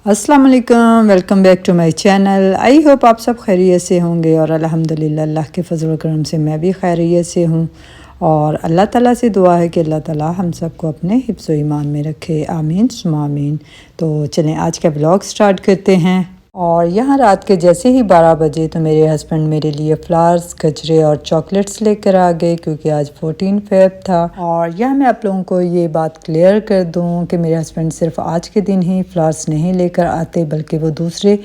अस्सलाम वालेकुम, welcome back to my channel. I hope आप सब खैरियत से होंगे और अल्हम्दुलिल्लाह अल्लाह के फजल करम से मैं भी खैरियत से हूँ। और अल्लाह ताला से दुआ है कि अल्लाह ताला हम सबको अपने हिफ्ज़ व ईमान में रखे, आमीन सुम्मा आमीन। तो चलें आज का व्लॉग स्टार्ट करते हैं। और यहाँ रात के जैसे ही 12 बजे तो मेरे हस्बैंड मेरे लिए फ्लावर्स, गजरे और चॉकलेट्स लेकर आ गए क्योंकि आज 14 फेब था। और यहाँ मैं आप लोगों को ये बात क्लियर कर दूँ कि मेरे हस्बैंड सिर्फ आज के दिन ही फ्लावर्स नहीं लेकर आते बल्कि वो दूसरे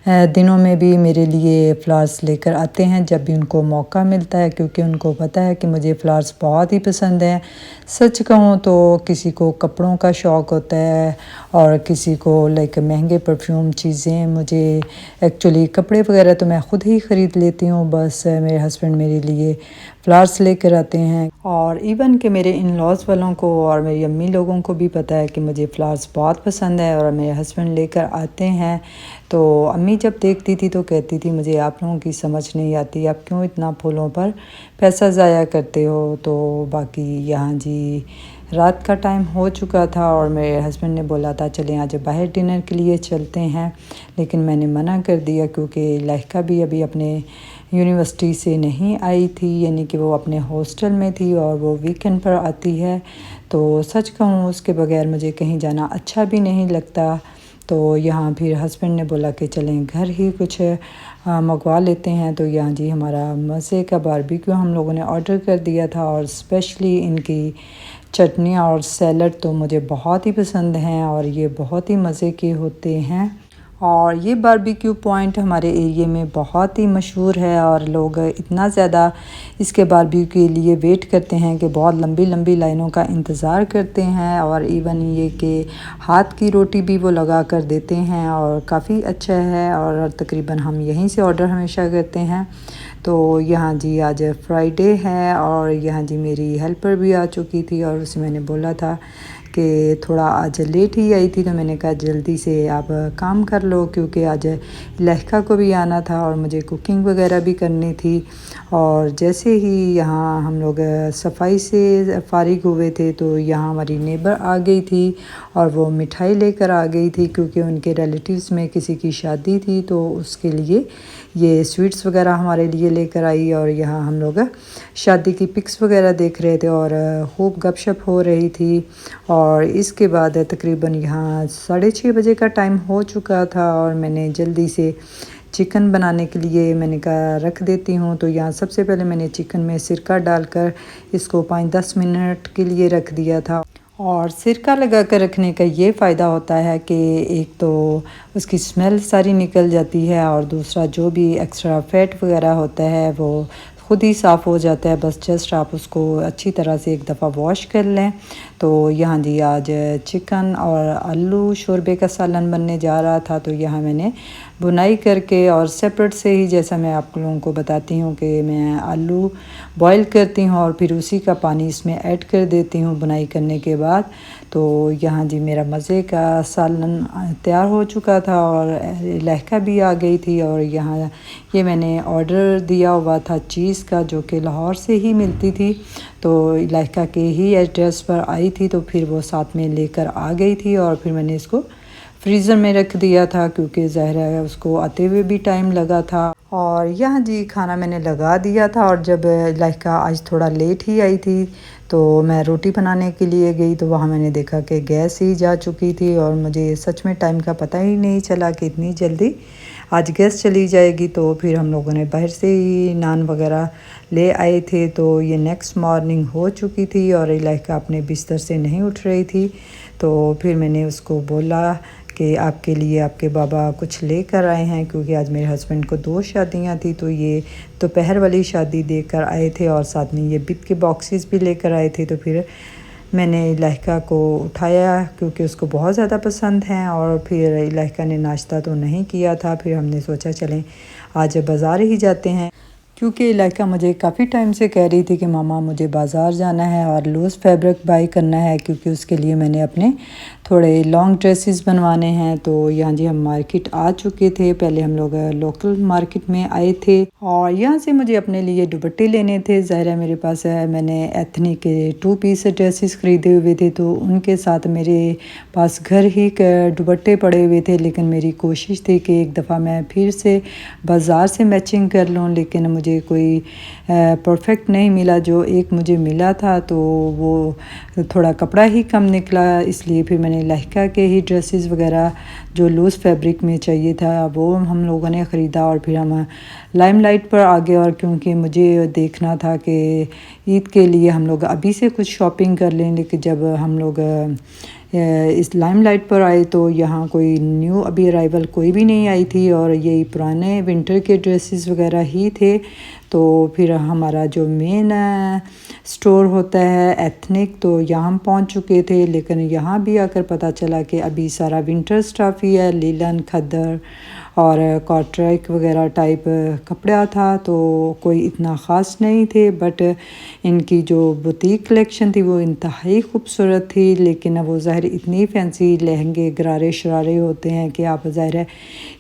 दिनों में भी मेरे लिए फ़्लावर्स लेकर आते हैं जब भी उनको मौका मिलता है, क्योंकि उनको पता है कि मुझे फ़्लावर्स बहुत ही पसंद हैं। सच कहूँ तो किसी को कपड़ों का शौक़ होता है और किसी को लाइक महंगे परफ्यूम चीज़ें। मुझे एक्चुअली कपड़े वगैरह तो मैं ख़ुद ही ख़रीद लेती हूँ, बस मेरे हस्बैंड मेरे लिए फ़्लावर्स लेकर आते हैं। और इवन कि मेरे इन लॉज़ वालों को और मेरी अम्मी लोगों को भी पता है कि मुझे फ़्लावर्स बहुत पसंद है और मेरे हस्बैंड लेकर आते हैं। तो अम्मी जब देखती थी तो कहती थी मुझे आप लोगों की समझ नहीं आती, आप क्यों इतना फूलों पर पैसा ज़ाया करते हो। तो बाकी यहाँ जी रात का टाइम हो चुका था और मेरे हस्बैंड ने बोला था चलें आज बाहर डिनर के लिए चलते हैं, लेकिन मैंने मना कर दिया क्योंकि लाइका भी अभी अपने यूनिवर्सिटी से नहीं आई थी, यानी कि वो अपने हॉस्टल में थी और वो वीकेंड पर आती है। तो सच कहूँ उसके बगैर मुझे कहीं जाना अच्छा भी नहीं लगता। तो यहाँ फिर हस्बैंड ने बोला कि चलें घर ही कुछ मंगवा लेते हैं। तो यहाँ जी हमारा मज़े का बारबेक्यू हम लोगों ने ऑर्डर कर दिया था और स्पेशली इनकी चटनियाँ और सैलड तो मुझे बहुत ही पसंद हैं और ये बहुत ही मज़े के होते हैं। और ये बारबेक्यू पॉइंट हमारे एरिया में बहुत ही मशहूर है और लोग इतना ज़्यादा इसके बारबेक्यू के लिए वेट करते हैं कि बहुत लंबी लंबी लाइनों का इंतज़ार करते हैं। और इवन ये कि हाथ की रोटी भी वो लगा कर देते हैं और काफ़ी अच्छा है और तकरीबन हम यहीं से ऑर्डर हमेशा करते हैं। तो यहाँ जी आज फ्राइडे है और यहाँ जी मेरी हेल्पर भी आ चुकी थी और उसे मैंने बोला था कि थोड़ा आज लेट ही आई थी, तो मैंने कहा जल्दी से आप काम कर लो क्योंकि आज लहका को भी आना था और मुझे कुकिंग वगैरह भी करनी थी। और जैसे ही यहाँ हम लोग सफाई से फारिग हुए थे तो यहाँ हमारी नेबर आ गई थी और वो मिठाई लेकर आ गई थी क्योंकि उनके रिलेटिव्स में किसी की शादी थी, तो उसके लिए ये स्वीट्स वगैरह हमारे लिए लेकर आई। और यहाँ हम लोग शादी की पिक्स वगैरह देख रहे थे और खूब गपशप हो रही थी। और इसके बाद तकरीबन यहाँ 6:30 बजे का टाइम हो चुका था और मैंने जल्दी से चिकन बनाने के लिए मैंने कहा रख देती हूँ। तो यहाँ सबसे पहले मैंने चिकन में सिरका डालकर इसको 5-10 मिनट के लिए रख दिया था। और सिरका लगा कर रखने का ये फ़ायदा होता है कि एक तो उसकी स्मेल सारी निकल जाती है और दूसरा जो भी एक्स्ट्रा फैट वगैरह होता है वो ख़ुद ही साफ़ हो जाता है। बस जस्ट आप उसको अच्छी तरह से एक दफ़ा वॉश कर लें। तो यहाँ जी आज चिकन और आलू शोरबे का सालन बनने जा रहा था। तो यहाँ मैंने बुनाई करके और सेपरेट से ही, जैसा मैं आप लोगों को बताती हूँ कि मैं आलू बॉईल करती हूँ और फिर उसी का पानी इसमें ऐड कर देती हूँ बुनाई करने के बाद। तो यहाँ जी मेरा मज़े का सालन तैयार हो चुका था और लहका भी आ गई थी। और यहाँ ये मैंने ऑर्डर दिया हुआ था चीज़ का जो कि लाहौर से ही मिलती थी, तो लहका के ही एड्रेस पर आई थी। तो फिर वो साथ में लेकर आ गई थी और फिर मैंने इसको फ्रीज़र में रख दिया था क्योंकि ज़ाहिर है उसको आते हुए भी टाइम लगा था। और यहाँ जी खाना मैंने लगा दिया था और जब लहका आज थोड़ा लेट ही आई थी तो मैं रोटी बनाने के लिए गई तो वहाँ मैंने देखा कि गैस ही जा चुकी थी और मुझे सच में टाइम का पता ही नहीं चला कि इतनी जल्दी आज गैस चली जाएगी। तो फिर हम लोगों ने बाहर से ही नान वगैरह ले आए थे। तो ये नेक्स्ट मॉर्निंग हो चुकी थी और लहका अपने बिस्तर से नहीं उठ रही थी। तो फिर मैंने उसको बोला कि आपके लिए आपके बाबा कुछ लेकर आए हैं, क्योंकि आज मेरे हस्बैंड को 2 शादियां थी। तो ये दोपहर वाली शादी देकर आए थे और साथ में ये बिप के बॉक्सेस भी लेकर आए थे। तो फिर मैंने लहका को उठाया क्योंकि उसको बहुत ज़्यादा पसंद हैं और फिर लहका ने नाश्ता तो नहीं किया था। फिर हमने सोचा चलें आज बाज़ार ही जाते हैं, क्योंकि लहका मुझे काफ़ी टाइम से कह रही थी कि मामा मुझे बाज़ार जाना है और लूज़ फैब्रिक बाई करना है, क्योंकि उसके लिए मैंने अपने थोड़े लॉन्ग ड्रेसेस बनवाने हैं। तो यहाँ जी हम मार्केट आ चुके थे। पहले हम लोग लोकल मार्केट में आए थे और यहाँ से मुझे अपने लिए दुपट्टे लेने थे। ज़ाहिर मेरे पास मैंने एथनिक के 2 पीस ड्रेसेस ख़रीदे हुए थे, तो उनके साथ मेरे पास घर ही दुपट्टे पड़े हुए थे। लेकिन मेरी कोशिश थी कि एक दफ़ा मैं फिर से बाज़ार से मैचिंग कर लूँ, लेकिन मुझे कोई परफेक्ट नहीं मिला। जो एक मुझे मिला था तो वो थोड़ा कपड़ा ही कम निकला, इसलिए फिर मैंने लहका के ही ड्रेसेस वगैरह जो लूज़ फैब्रिक में चाहिए था वो हम लोगों ने ख़रीदा और फिर हम लाइमलाइट पर आ गए। और क्योंकि मुझे देखना था कि ईद के लिए हम लोग अभी से कुछ शॉपिंग कर लें, लेकिन जब हम लोग इस लाइमलाइट पर आए तो यहाँ कोई न्यू अभी अराइवल कोई भी नहीं आई थी और यही पुराने विंटर के ड्रेसेस वगैरह ही थे। तो फिर हमारा जो मेन स्टोर होता है एथनिक, तो यहाँ हम पहुँच चुके थे। लेकिन यहाँ भी आकर पता चला कि अभी सारा विंटर स्टफ़ ही है, लीलन खद्दर और कॉटरैक वगैरह टाइप कपड़ा था, तो कोई इतना ख़ास नहीं थे। बट इनकी जो बुटीक कलेक्शन थी वो इंतहाई खूबसूरत थी। लेकिन वो ज़ाहिर इतनी फैंसी लहंगे गरारे शरारे होते हैं कि आप ज़ाहिर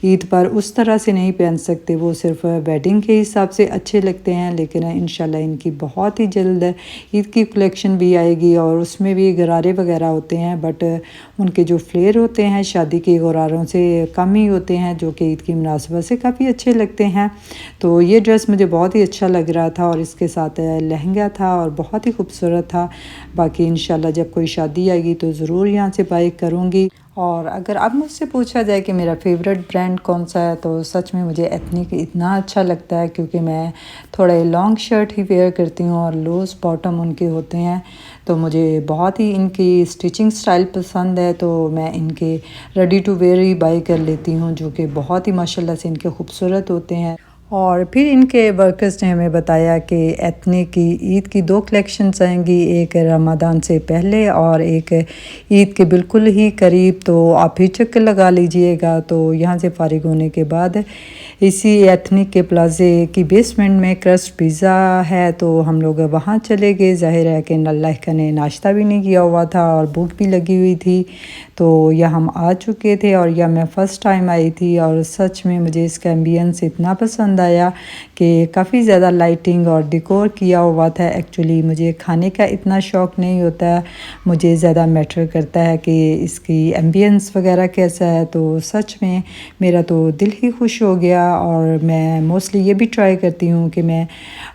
ईद पर उस तरह से नहीं पहन सकते, वो सिर्फ वेडिंग के हिसाब से अच्छे लगते हैं। लेकिन इंशाल्लाह इनकी बहुत ही जल्द ईद की कलेक्शन भी आएगी और उसमें भी गरारे वगैरह होते हैं, बट उनके जो फ्लेयर होते हैं शादी के गरारों से कम ही होते हैं, जो कि ईद की मुनासबत से काफ़ी अच्छे लगते हैं। तो ये ड्रेस मुझे बहुत ही अच्छा लग रहा था और इसके साथ लहंगा था और बहुत ही खूबसूरत था। बाकी इंशाल्लाह जब कोई शादी आएगी तो ज़रूर यहाँ से बाय करूँगी। और अगर अब मुझसे पूछा जाए कि मेरा फेवरेट ब्रांड कौन सा है, तो सच में मुझे एथनिक इतना अच्छा लगता है, क्योंकि मैं थोड़े लॉन्ग शर्ट ही वेयर करती हूँ और लूज़ बॉटम उनके होते हैं। तो मुझे बहुत ही इनकी स्टिचिंग स्टाइल पसंद है, तो मैं इनके रेडी टू वेयर ही बाई कर लेती हूँ, जो कि बहुत ही माशाल्लाह से इनके खूबसूरत होते हैं। और फिर इनके वर्कर्स ने हमें बताया कि एथनिक की ईद की 2 कलेक्शंस आएंगी, एक रमज़ान से पहले और एक ईद के बिल्कुल ही करीब। तो आप ही चक्कर लगा लीजिएगा। तो यहाँ से फ़ारिग होने के बाद इसी एथनिक के प्लाज़े की बेसमेंट में क्रस्ट पिज़्ज़ा है, तो हम लोग वहाँ चले गए। ज़ाहिर है कि लहका ने नाश्ता भी नहीं किया हुआ था और भूख भी लगी हुई थी। तो यह हम आ चुके थे और यह मैं फ़र्स्ट टाइम आई थी और सच में मुझे इसका एम्बियंस इतना पसंद आया कि काफ़ी ज़्यादा लाइटिंग और डेकोर किया हुआ था। एक्चुअली मुझे खाने का इतना शौक़ नहीं होता, मुझे ज़्यादा मैटर करता है कि इसकी एम्बियंस वगैरह कैसा है। तो सच में मेरा तो दिल ही खुश हो गया। और मैं मोस्टली ये भी ट्राई करती हूँ कि मैं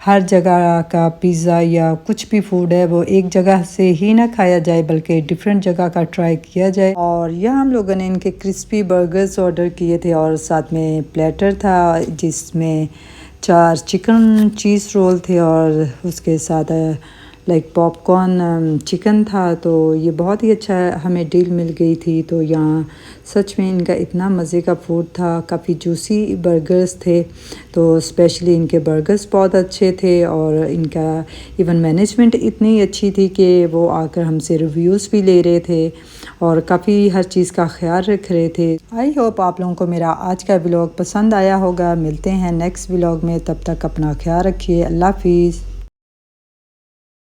हर जगह का पिज़्ज़ा या कुछ भी फूड है वो एक जगह से ही ना खाया जाए, बल्कि डिफरेंट जगह का ट्राई किया जाए। और यहाँ हम लोगों ने इनके क्रिस्पी बर्गर्स ऑर्डर किए थे और साथ में प्लेटर था जिसमें 4 चिकन चीज़ रोल थे और उसके साथ लाइक पॉपकॉर्न चिकन था। तो ये बहुत ही अच्छा हमें डील मिल गई थी। तो यहाँ सच में इनका इतना मज़े का फूड था, काफ़ी जूसी बर्गर्स थे। तो स्पेशली इनके बर्गर्स बहुत अच्छे थे और इनका इवन मैनेजमेंट इतनी अच्छी थी कि वो आकर हमसे रिव्यूज़ भी ले रहे थे और काफ़ी हर चीज़ का ख्याल रख रहे थे। आई होप आप लोगों को मेरा आज का व्लॉग पसंद आया होगा। मिलते हैं नेक्स्ट व्लॉग में, तब तक अपना ख्याल रखिए। अल्लाह हाफिज़।